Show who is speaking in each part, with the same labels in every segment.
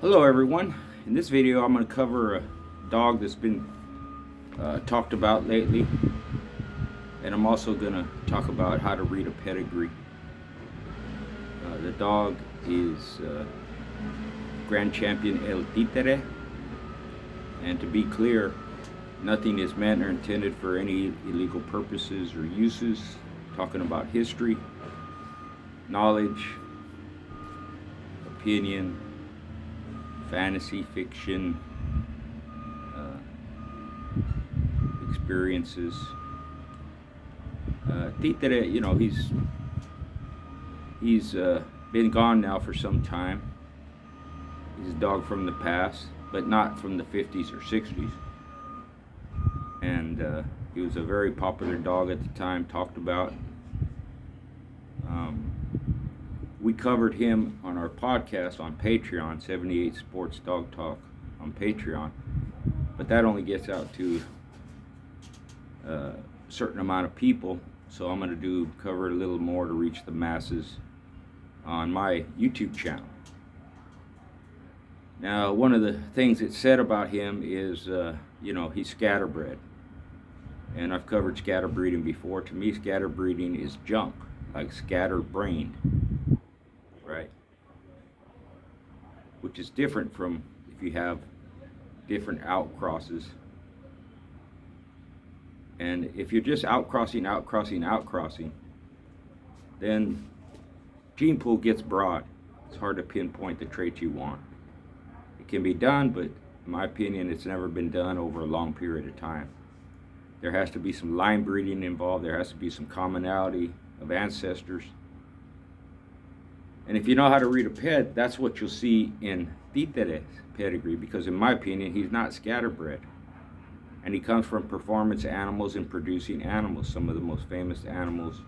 Speaker 1: Hello everyone. In this video I'm going to cover a dog that's been talked about lately, and I'm also going to talk about how to read a pedigree. The dog is Grand Champion CH EL Titere, and to be clear, nothing is meant or intended for any illegal purposes or uses. Talking about history, knowledge, opinion, fantasy, fiction, experiences. Titere, he's been gone now for some time. He's a dog from the past, but not from the 50s or 60s. And he was a very popular dog at the time, talked about. We covered him on our podcast on Patreon, 78 Sports Dog Talk on Patreon, but that only gets out to a certain amount of people, so I'm going to cover a little more to reach the masses on my YouTube channel. Now, one of the things it's said about him is, he's scatterbred, and I've covered scatterbreeding before. To me, scatterbreeding is junk, like scatterbrained. Right? Which is different from if you have different outcrosses. And if you're just outcrossing, then gene pool gets broad. It's hard to pinpoint the traits you want. It can be done, but in my opinion, it's never been done over a long period of time. There has to be some line breeding involved. There has to be some commonality of ancestors. And if you know how to read a ped, that's what you'll see in Titere's pedigree, because in my opinion, he's not scatterbred. And he comes from performance animals and producing animals, some of the most famous animals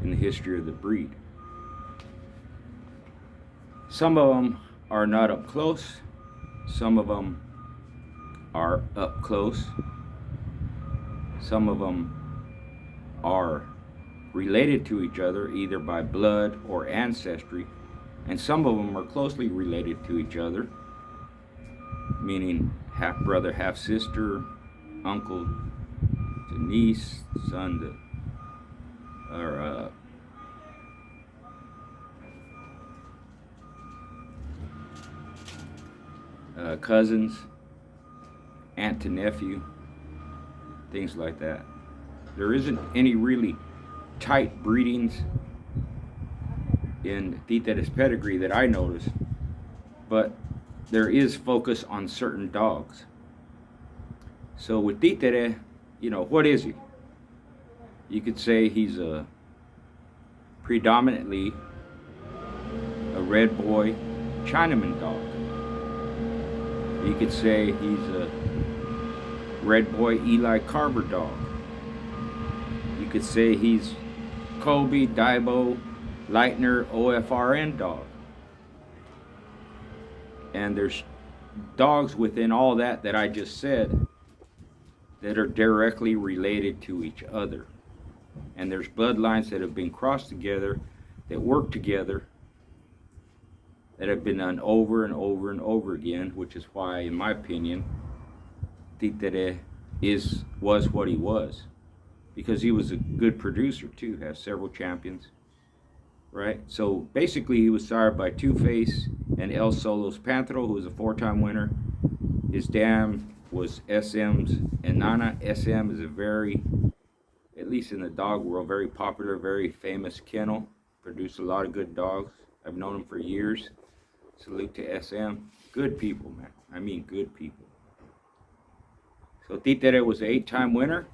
Speaker 1: in the history of the breed. Some of them are not up close. Some of them are up close. Some of them are related to each other either by blood or ancestry, and some of them are closely related to each other, meaning half brother, half sister, uncle to niece, son to, or cousins, aunt to nephew, things like that. There isn't any really tight breedings in Titere's pedigree that I noticed, but there is focus on certain dogs. So with Titere, what is he? You could say he's a predominantly a red boy Chinaman dog. You could say he's a red boy Eli Carver dog. You could say he's Kobe, Daibo, Leitner, OFRN dog. And there's dogs within all that I just said that are directly related to each other. And there's bloodlines that have been crossed together, that work together, that have been done over and over and over again, which is why, in my opinion, Titere was what he was. Because he was a good producer too, has several champions, right? So basically he was sired by Two-Face and El Solos Pantro, who was a 4-time winner. His dam was SM's and Nana. SM is a very, at least in the dog world, very popular, very famous kennel. Produced a lot of good dogs. I've known him for years. Salute to SM. Good people, man. I mean good people. So Titere was an 8-time winner.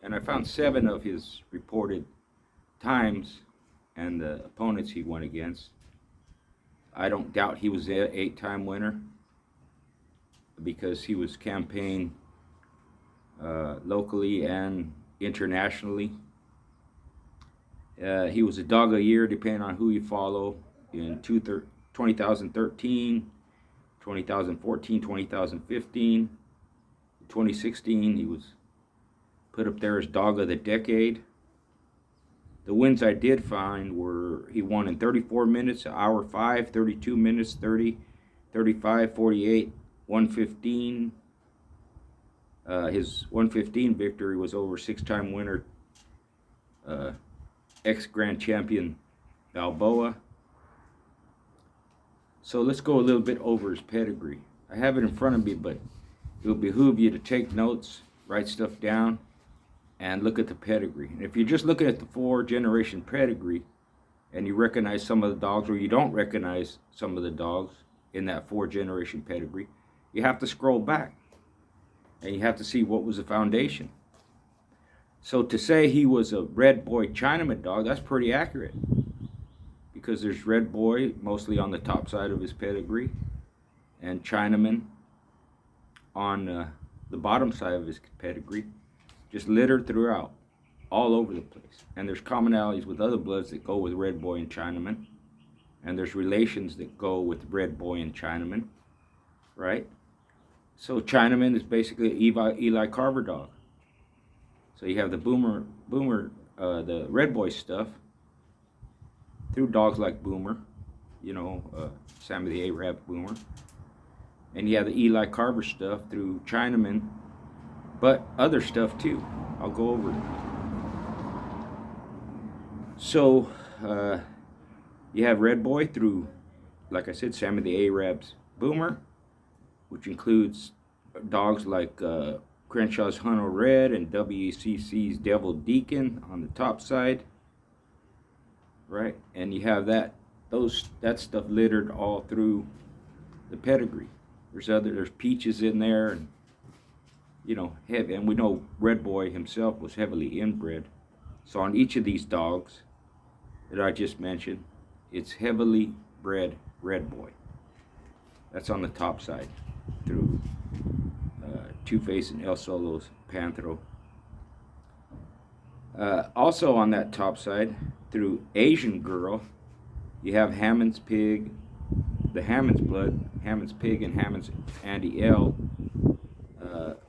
Speaker 1: And I found 7 of his reported times and the opponents he went against. I don't doubt he was an 8-time winner because he was campaigned locally and internationally. He was a dog a year, depending on who you follow, in 2013, 2014, 2015. 2016, he was put up there as Dog of the Decade. The wins I did find were he won in 34 minutes, 1 hour 5, 32 minutes 30, 35, 48, 115. His 115 victory was over six-time winner, ex-grand champion Balboa. So let's go a little bit over his pedigree. I have it in front of me, but it will behoove you to take notes, write stuff down, and look at the pedigree. And if you're just looking at the 4-generation pedigree and you recognize some of the dogs, or you don't recognize some of the dogs in that 4-generation pedigree, you have to scroll back and you have to see what was the foundation. So to say he was a red boy Chinaman dog, that's pretty accurate, because there's red boy mostly on the top side of his pedigree and Chinaman on the bottom side of his pedigree, just littered throughout, all over the place. And there's commonalities with other bloods that go with red boy and Chinaman, and there's relations that go with red boy and Chinaman, right? So Chinaman is basically an Eli Carver dog. So you have the Boomer, the red boy stuff through dogs like Boomer, you know, Sammy the Arab Boomer. And you have the Eli Carver stuff through Chinaman, but other stuff too. I'll go over it. So you have red boy through, like I said, Sammy the Arab's Boomer, which includes dogs like Crenshaw's Hunter Red and WCC's Devil Deacon on the top side, right? And you have that stuff littered all through the pedigree. There's Peaches in there, and you know, heavy. And we know Red Boy himself was heavily inbred. So on each of these dogs that I just mentioned, it's heavily bred Red Boy. That's on the top side through Two-Face and El Solo's Panthro. Also on that top side, through Asian Girl, you have Hammond's Pig, the Hammond's Blood, Hammond's Pig, and Hammond's Andy L.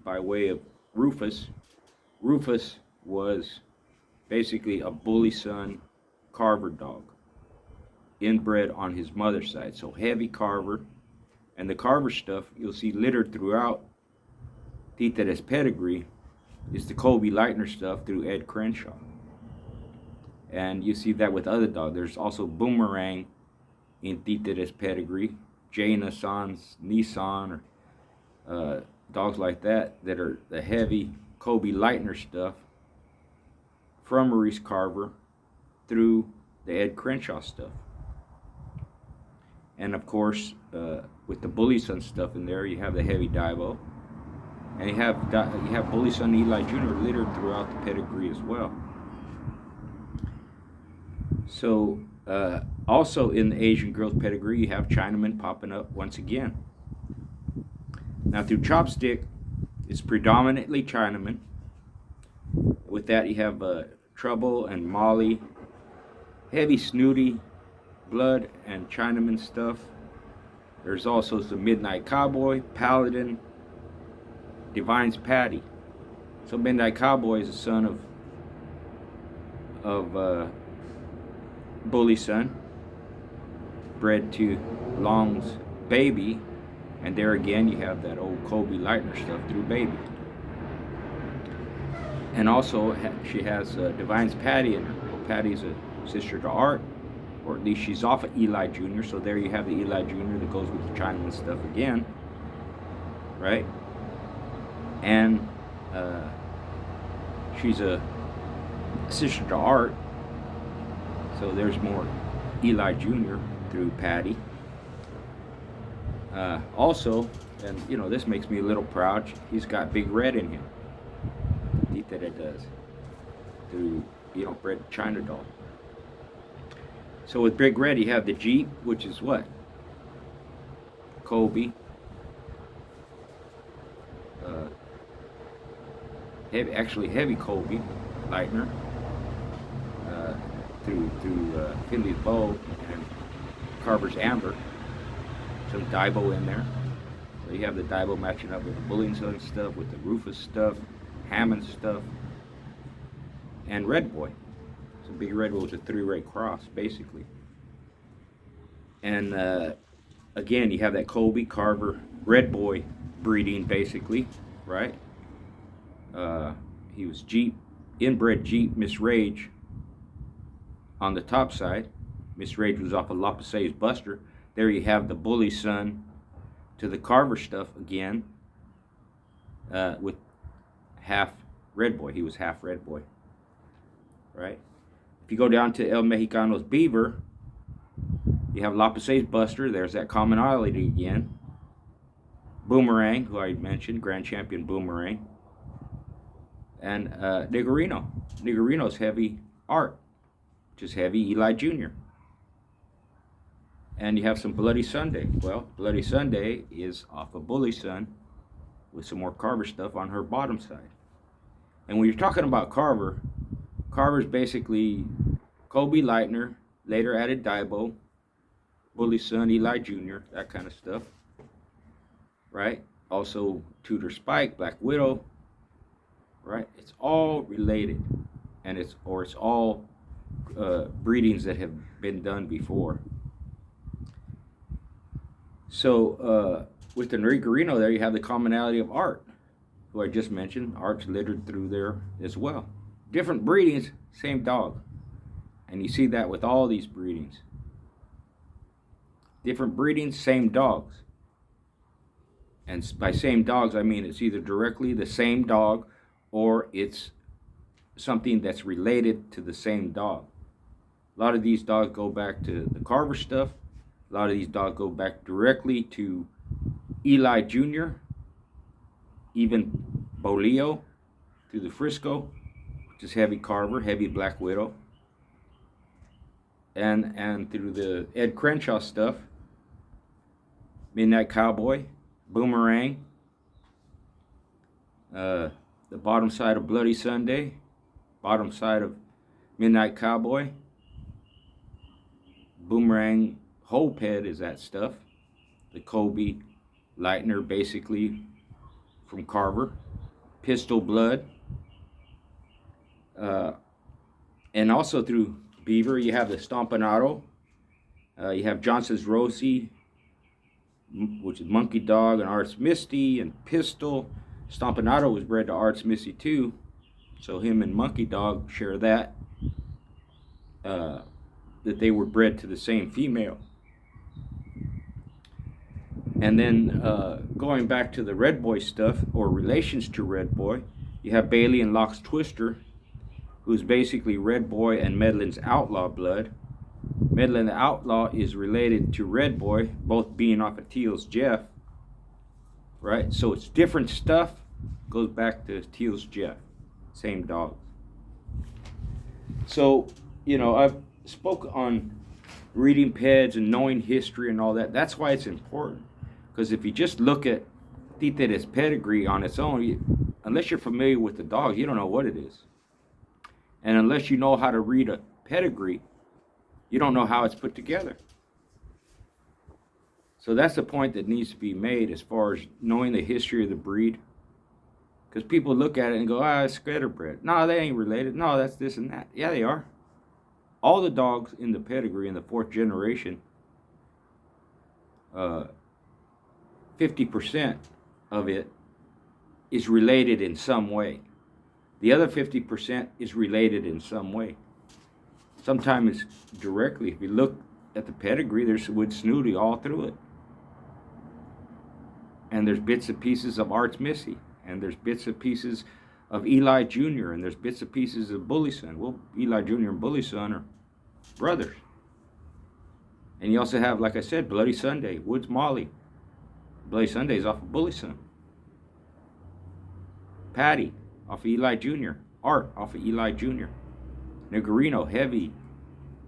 Speaker 1: By way of Rufus. Rufus was basically a bully son Carver dog, inbred on his mother's side. So heavy Carver, and the Carver stuff you'll see littered throughout Titere's pedigree is the Kobe Leitner stuff through Ed Crenshaw. And you see that with other dogs. There's also Boomerang in Titere's pedigree, Jaina San's Nissan, or dogs like that are the heavy Kobe Leitner stuff from Maurice Carver through the Ed Crenshaw stuff. And of course, with the Bully Son stuff in there, you have the heavy Divo, and you have Bully Son Eli Jr. littered throughout the pedigree as well. So also in the Asian Girl's pedigree, you have Chinaman popping up once again. Now through Chopstick, it's predominantly Chinaman. With that, you have Trouble and Molly, heavy snooty blood and Chinaman stuff. There's also some Midnight Cowboy, Paladin, Divine's Patty. So Midnight Cowboy is a son of Bully Son, bred to Long's Baby, and there again you have that old Kobe Leitner stuff through Baby. And also she has Divine's Patty in her. Well, Patty's a sister to Art, or at least she's off of Eli Jr., so there you have the Eli Jr. that goes with the Chinaman stuff again, right? And she's a sister to Art, so there's more Eli Jr. through Patty. Also, and you know, this makes me a little proud, he's got Big Red in him. That does through, you know, bred China dog. So with Big Red, you have the Jeep, which is what? Kobe. Heavy Kobe Leitner through Finley's Bow and Carver's Amber. Some Dibo in there. So you have the Dibo matching up with the Bully Son stuff, with the Rufus stuff, Hammond stuff, and Red Boy. So Big Red was a 3-ray cross, basically. And again, you have that Colby Carver Red Boy breeding, basically, right? He was Jeep, inbred Jeep Miss Rage on the top side. Miss Rage was off of Lapasse's Buster. There you have the bully son to the Carver stuff again, with half Red Boy. He was half Red Boy, right? If you go down to El Mexicano's Beaver, you have Lapasse's Buster. There's that commonality again. Boomerang, who I mentioned, Grand Champion Boomerang. And Niggerino. Niggerino's heavy Art, which is heavy Eli Jr. And you have some Bloody Sunday. Well, Bloody Sunday is off of Bully Son with some more Carver stuff on her bottom side. And when you're talking about Carver, Carver's basically Kobe Leitner, later added Daibo, Bully Son, Eli Jr., that kind of stuff, right? Also Tudor Spike, Black Widow, right? It's all related, and it's all breedings that have been done before. So with the Niggerino there, you have the commonality of Art, who I just mentioned. Art's littered through there as well. Different breedings, same dog. And you see that with all these breedings. Different breedings, same dogs. And by same dogs, I mean it's either directly the same dog or it's something that's related to the same dog. A lot of these dogs go back to the Carver stuff. A lot of these dogs go back directly to Eli Jr., even Bolio through the Frisco, which is heavy Carver, heavy Black Widow, and through the Ed Crenshaw stuff, Midnight Cowboy, Boomerang, the bottom side of Bloody Sunday, bottom side of Midnight Cowboy, Boomerang Hope Head is that stuff, the Kobe Leitner basically from Carver, Pistol Blood, and also through Beaver you have the Stompanato, you have Johnson's Rosie, which is Monkey Dog, and Arts Misty, and Pistol. Stompanato was bred to Arts Misty too, so him and Monkey Dog share that, that they were bred to the same female. And then going back to the Red Boy stuff, or relations to Red Boy, you have Bailey and Locke's Twister, who's basically Red Boy and Medlin's Outlaw blood. Medlin the Outlaw is related to Red Boy, both being off of Teal's Jeff, right? So it's different stuff, goes back to Teal's Jeff, same dog. So, you know, I've spoke on reading peds and knowing history and all that. That's why it's important. Because if you just look at Titere's pedigree on its own, unless you're familiar with the dog, you don't know what it is. And unless you know how to read a pedigree, you don't know how it's put together. So that's the point that needs to be made as far as knowing the history of the breed. Because people look at it and go, it's scatterbred. No, they ain't related. No, that's this and that. Yeah, they are. All the dogs in the pedigree in the fourth generation, 50% of it is related in some way. The other 50% is related in some way. Sometimes it's directly. If you look at the pedigree, there's wood snooty all through it. And there's bits and pieces of Arts Missy. And there's bits and pieces of Eli Jr. And there's bits and pieces of Bully Son. Well, Eli Jr. and Bully Son are brothers. And you also have, like I said, Bloody Sunday, Woods Molly. Bloody Sunday is off of Bully Son. Patty off of Eli Jr. Art off of Eli Jr. Niggerino, heavy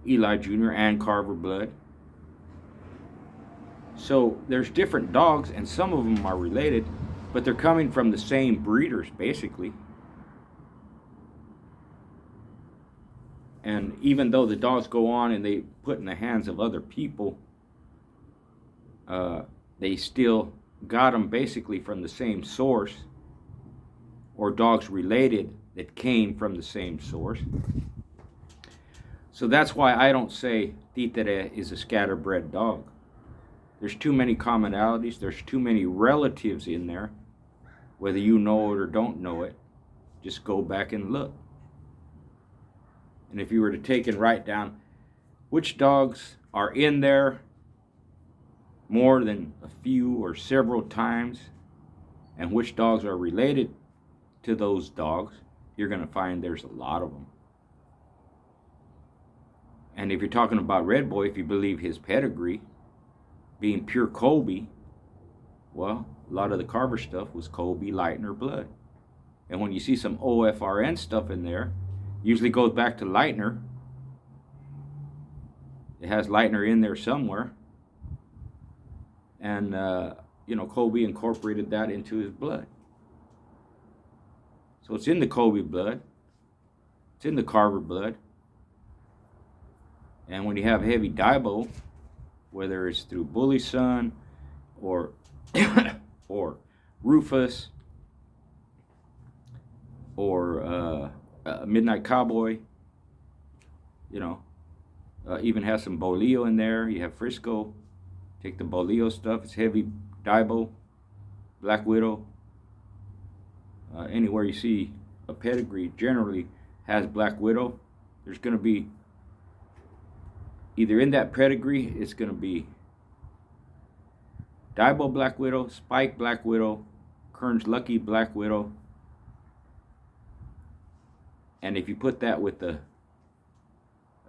Speaker 1: Eli Jr. and Carver blood. So there's different dogs, and some of them are related, but they're coming from the same breeders, basically. And even though the dogs go on and they put in the hands of other people, they still got them basically from the same source, or dogs related that came from the same source. So that's why I don't say Titere is a scatterbred dog. There's too many commonalities. There's too many relatives in there. Whether you know it or don't know it, just go back and look. And if you were to take and write down which dogs are in there more than a few or several times, and which dogs are related to those dogs, you're going to find there's a lot of them. And if you're talking about Red Boy, if you believe his pedigree being pure Colby, well, a lot of the Carver stuff was Colby, Leitner blood. And when you see some OFRN stuff in there, usually goes back to Leitner. It has Leitner in there somewhere. And, Colby incorporated that into his blood. So it's in the Colby blood. It's in the Carver blood. And when you have heavy Dibo, whether it's through Bully Son or or Rufus or Midnight Cowboy, even has some Bolio in there. You have Frisco. Take the Bolio stuff. It's heavy Dibo, Black Widow. Anywhere you see a pedigree generally has Black Widow. There's going to be either in that pedigree, it's going to be Dibo Black Widow, Spike Black Widow, Kern's Lucky Black Widow. And if you put that with the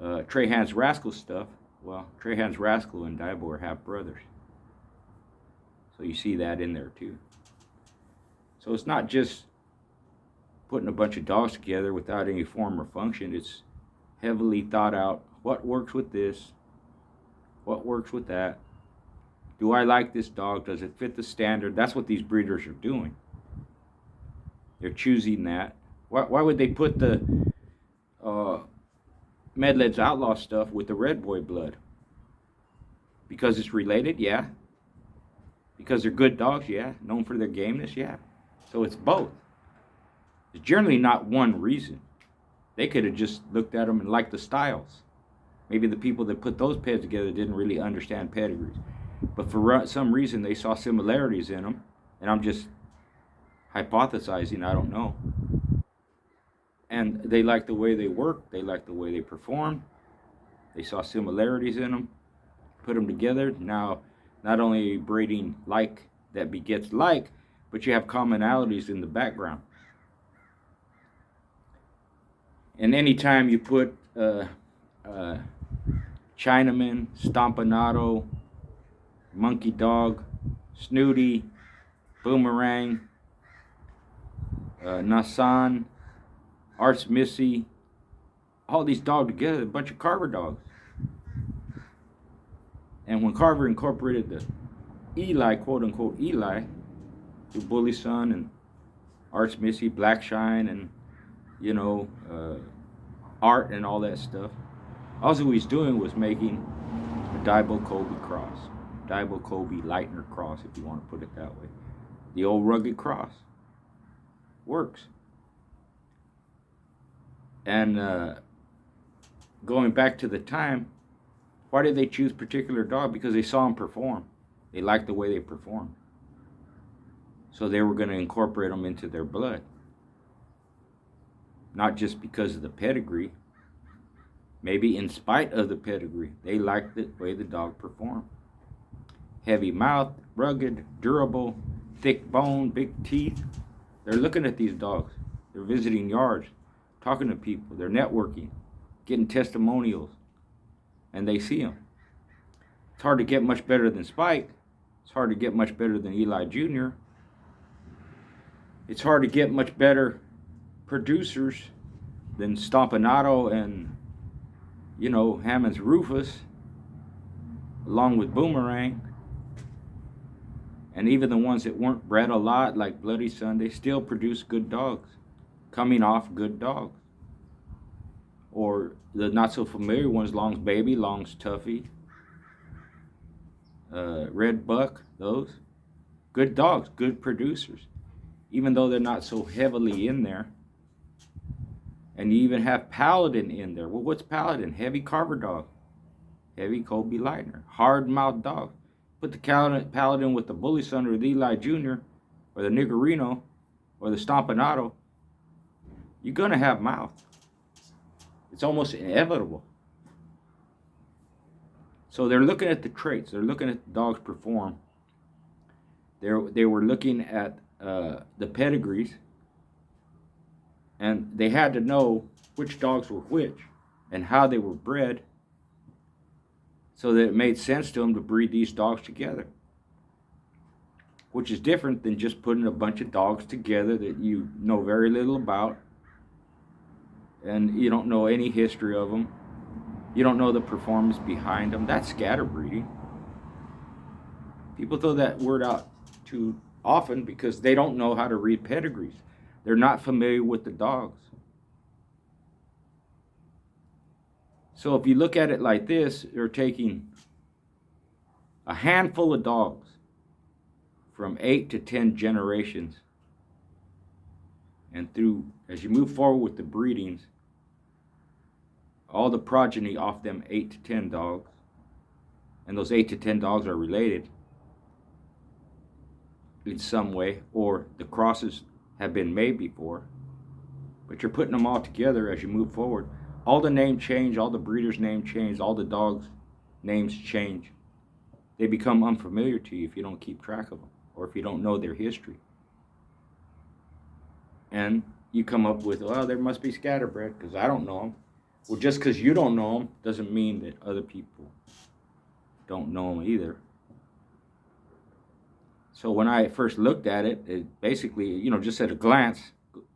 Speaker 1: Trahan's Rascal stuff, well, Trahan's Rascal and Dibo are half brothers. So you see that in there too. So it's not just putting a bunch of dogs together without any form or function. It's heavily thought out. What works with this? What works with that? Do I like this dog? Does it fit the standard? That's what these breeders are doing. They're choosing that. Why would they put the Medled's Outlaw stuff with the Red Boy blood? Because it's related? Yeah. Because they're good dogs? Yeah. Known for their gameness? Yeah. So it's both. It's generally not one reason. They could have just looked at them and liked the styles. Maybe the people that put those peds together didn't really understand pedigrees. But for some reason, they saw similarities in them. And I'm just hypothesizing, I don't know. And they liked the way they worked. They liked the way they performed. They saw similarities in them. Put them together. Now, not only breeding like that begets like, but you have commonalities in the background. And anytime you put Chinaman, Stompanato, Monkey Dog, Snooty, Boomerang, Nassan, Arts Missy, all these dogs together, a bunch of Carver dogs. And when Carver incorporated the Eli, quote unquote Eli, through Bully Son and Arts Missy, Black Shine, and Art and all that stuff, all he was doing was making a Dibo Colby cross, Dibo Colby Leitner cross, if you want to put it that way. The old rugged cross works. And going back to the time, why did they choose particular dog? Because they saw them perform. They liked the way they performed. So they were going to incorporate them into their blood. Not just because of the pedigree. Maybe in spite of the pedigree. They liked the way the dog performed. Heavy mouth, rugged, durable, thick bone, big teeth. They're looking at these dogs. They're visiting yards, talking to people. They're networking, getting testimonials. And they see them. It's hard to get much better than Spike. It's hard to get much better than Eli Jr. It's hard to get much better producers than Stompanato and, Hammond's Rufus, along with Boomerang. And even the ones that weren't bred a lot, like Bloody Sun, they still produce good dogs, coming off good dogs. Or the not-so-familiar ones, Long's Baby, Long's Tuffy, Red Buck, those. Good dogs, good producers. Even though they're not so heavily in there. And you even have Paladin in there. Well, what's Paladin? Heavy Carver dog. Heavy Colby Leitner. Hard-mouthed dog. put the Paladin with the Bully Son or the Eli Jr. or the Niggerino or the Stompanato, you're going to have mouth. It's almost inevitable. So they're looking at the traits. They're looking at the dogs perform. They were looking at the pedigrees, and they had to know which dogs were which and how they were bred, so that it made sense to them to breed these dogs together, which is different than just putting a bunch of dogs together that you know very little about, and you don't know any history of them. You don't know the performance behind them. That's scatterbreeding. People throw that word out too often because they don't know how to read pedigrees. They're not familiar with the dogs. So if you look at it like this, they're taking a handful of dogs from 8 to 10 generations, and through, as you move forward with the breedings, all the progeny off them 8 to 10 dogs, and those 8 to 10 dogs are related in some way, or the crosses have been made before, but you're putting them all together as you move forward. All the name change, all the breeders' name change, all the dogs' names change. They become unfamiliar to you if you don't keep track of them, or if you don't know their history. And you come up with, well, there must be scatterbred because I don't know them. Well, just because you don't know them doesn't mean that other people don't know them either. So when I first looked at it, it basically, just at a glance,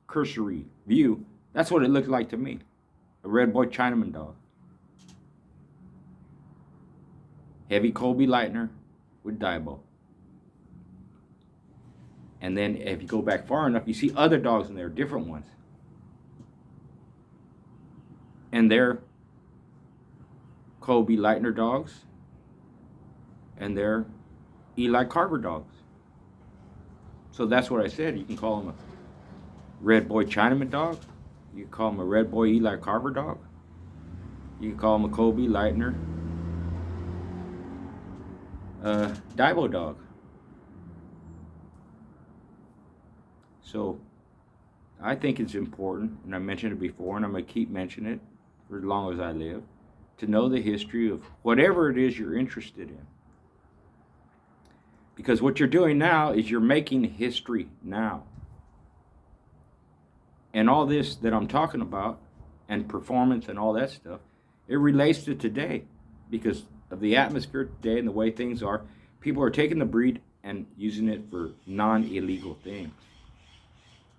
Speaker 1: cursory view, that's what it looked like to me. A red boy Chinaman dog. Heavy Colby Lightner with Daibo. And then if you go back far enough, you see other dogs in there, different ones. And they're Colby Lightner dogs, and they're Eli Carver dogs. So that's what I said. You can call them a red boy Chinaman dog. You can call them a red boy Eli Carver dog. You can call them a Colby Lightner Daibo dog. So I think it's important, and I mentioned it before, and I'm going to keep mentioning it for as long as I live, to know the history of whatever it is you're interested in. Because what you're doing now is you're making history now. And all this that I'm talking about, and performance and all that stuff, it relates to today. Because of the atmosphere today and the way things are, people are taking the breed and using it for non-illegal things.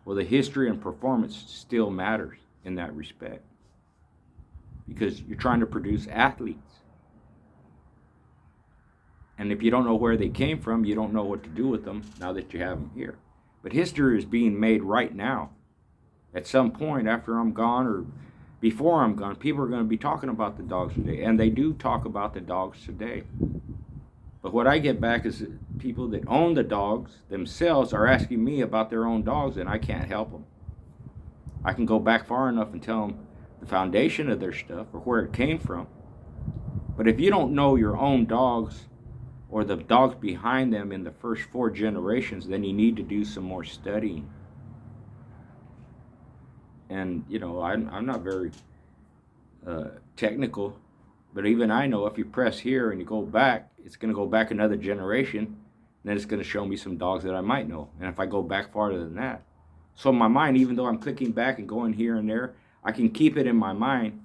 Speaker 1: Well, the history and performance still matters in that respect, because you're trying to produce athletes. And if you don't know where they came from, you don't know what to do with them now that you have them here. But history is being made right now. At some point after I'm gone or before I'm gone, people are going to be talking about the dogs today. And they do talk about the dogs today. But what I get back is that people that own the dogs themselves are asking me about their own dogs, and I can't help them. I can go back far enough and tell them the foundation of their stuff or where it came from. But if you don't know your own dogs or the dogs behind them in the first 4 generations, then you need to do some more studying. And, I'm not very technical, but even I know if you press here and you go back, it's going to go back another generation, and then it's going to show me some dogs that I might know. And if I go back farther than that. So in my mind, even though I'm clicking back and going here and there, I can keep it in my mind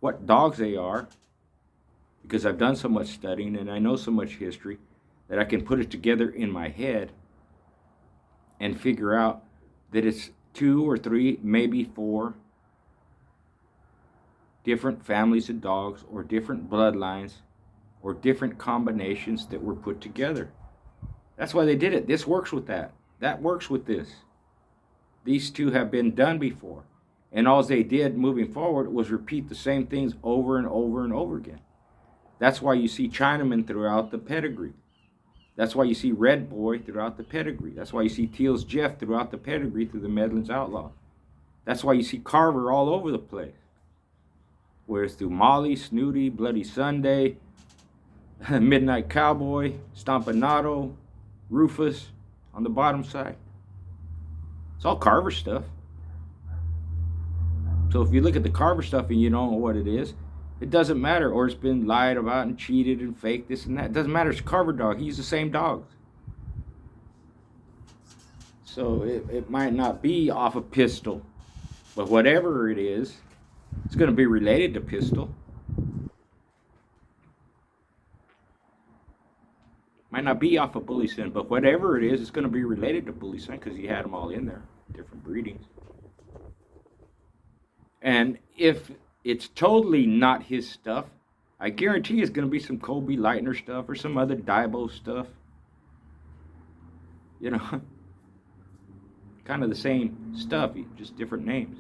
Speaker 1: what dogs they are, because I've done so much studying and I know so much history that I can put it together in my head and figure out that it's 2 or 3, maybe 4 different families of dogs or different bloodlines or different combinations that were put together. That's why they did it. This works with that. That works with this. These 2 have been done before. And all they did moving forward was repeat the same things over and over and over again. That's why you see Chinaman throughout the pedigree. That's why you see Red Boy throughout the pedigree. That's why you see Teal's Jeff throughout the pedigree through the Medlin's Outlaw. That's why you see Carver all over the place. Whereas through Molly, Snooty, Bloody Sunday, Midnight Cowboy, Stompanato, Rufus on the bottom side. It's all Carver stuff. So if you look at the Carver stuff and you don't know what it is, it doesn't matter. Or it's been lied about and cheated and faked, this and that. It doesn't matter. It's a Carver dog. He's the same dog. So it might not be off a pistol, but whatever it is, it's going to be related to pistol. Might not be off a bully sin, but whatever it is, it's going to be related to bully sin because he had them all in there, different breedings. And if it's totally not his stuff, I guarantee it's going to be some Kobe Lightner stuff or some other Daibo stuff. You know, kind of the same stuff, just different names.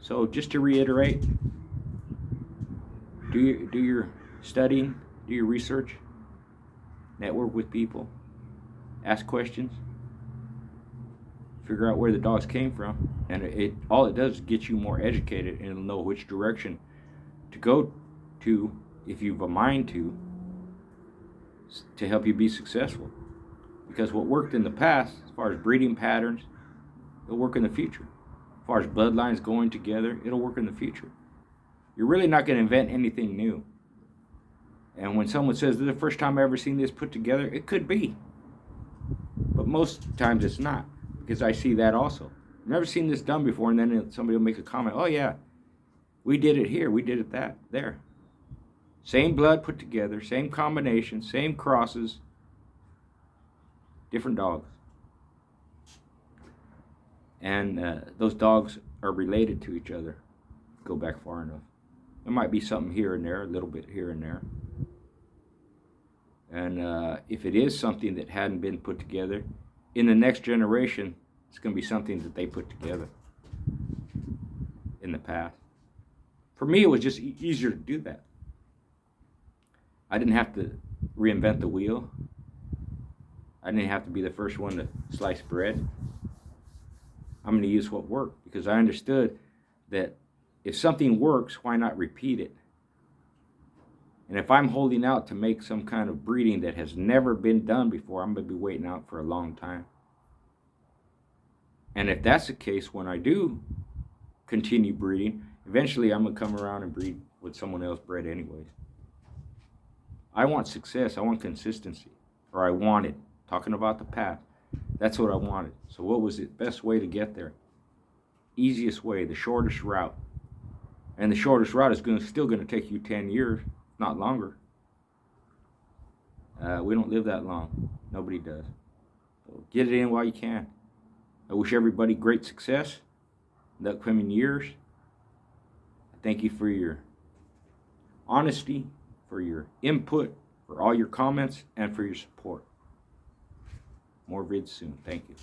Speaker 1: So just to reiterate, do your studying, do your research, network with people, ask questions, figure out where the dogs came from, and all it does is get you more educated, and it'll know which direction to go to if you've a mind to help you be successful. Because what worked in the past, as far as breeding patterns, it'll work in the future. As far as bloodlines going together, it'll work in the future. You're really not going to invent anything new. And when someone says, this is the first time I've ever seen this put together, it could be. But most times it's not, because I see that also. I've never seen this done before, and then somebody will make a comment, oh yeah, we did it here, we did it there. Same blood put together, same combination, same crosses, different dogs. And those dogs are related to each other. Go back far enough. There might be something here and there, a little bit here and there. And if it is something that hadn't been put together, in the next generation, it's going to be something that they put together in the past. For me, it was just easier to do that. I didn't have to reinvent the wheel. I didn't have to be the first one to slice bread. I'm going to use what worked, because I understood that if something works, why not repeat it? And if I'm holding out to make some kind of breeding that has never been done before, I'm going to be waiting out for a long time. And if that's the case, when I do continue breeding, eventually I'm going to come around and breed what someone else bred anyways. I want success. I want consistency. Or I wanted. Talking about the path. That's what I wanted. So what was the best way to get there? Easiest way, the shortest route. And the shortest route is still going to take you 10 years, not longer. We don't live that long. Nobody does. So get it in while you can. I wish everybody great success in the upcoming years. Thank you for your honesty, for your input, for all your comments, and for your support. More vids soon. Thank you.